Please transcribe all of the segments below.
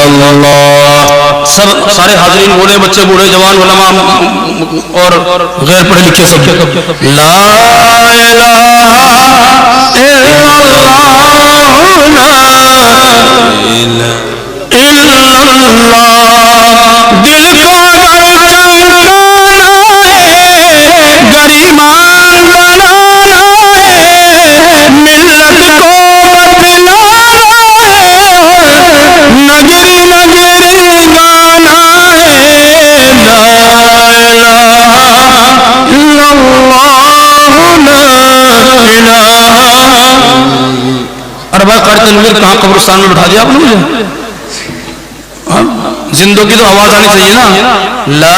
اللہ. سارے حاضرین بوڑھے بچے بوڑھے جوان علماء اور غیر پڑھے لکھے سب لا الہ الا اللہ. دل کو گریمان بنانا ہے، ملت کو بتلانا ہے، نگر نگر گانا ہے. لا الہ الا اللہ لا الہ. اربع قاری تنویر کہاں قبرستان میں بٹھا دیا آپ نے مجھے؟ زندگی تو آواز آنی چاہیے نا. لا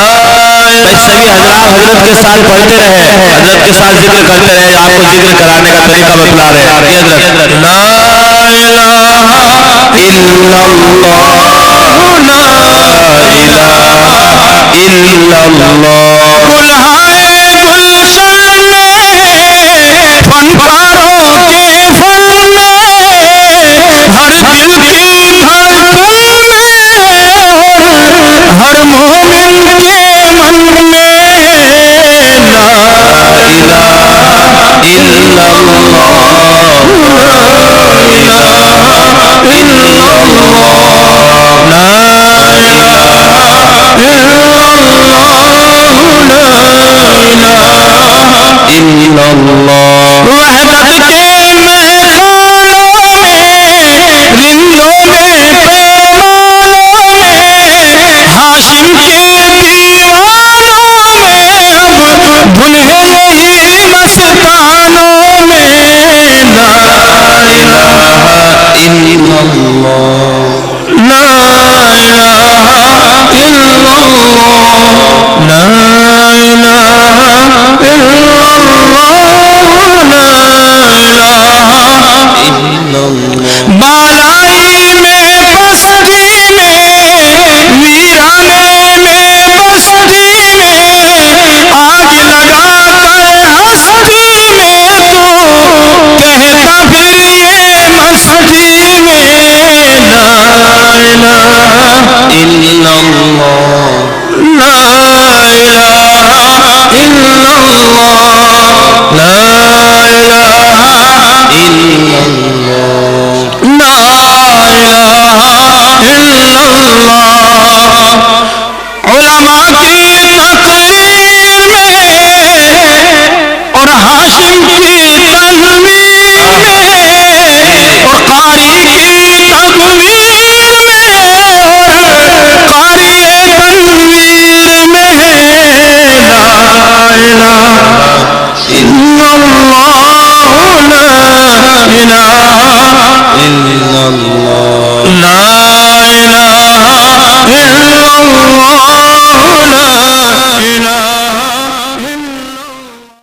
سبھی حضرات حضرت کے ساتھ پڑھتے رہے، حضرت کے ساتھ ذکر کرتے رہے. آپ کو ذکر کرانے کا طریقہ بتلا رہے ہیں. حضرت لا الہ الا اللہ لا الہ الا اللہ. گلہائے گلشن میں فنکاروں کے فن میں، ہر دل کی دھڑکن میں، ہر مومن کے من میں. لا الہ الا اللہ لا الہ الا اللہ لا الہ الا اللہ. وحدت کے میخانوں میں، رندوں میں، پیمانوں میں، ہاشم کے دیوانوں میں، اب دلہے نہیں مستانوں میں. لا الہ الا اللہ لا الہ الا اللہ لا الہ الا اللہ. بالائی میں بستی میں، ویرانے میں بستی میں، آگ لگا کر ہستی میں، تو کہتا پھر یہ مستی میں. لا الہ الا اللہ لا الہ الا اللہ لا الہ الا اللہ لا الہ الا اللہ. علماء کی تقریر میں اور ہاشم کی تنویر میں اور قاری کی تقریر میں اور قاری تنویر میں. لا الہ الا اللہ لا الہ الا اللہ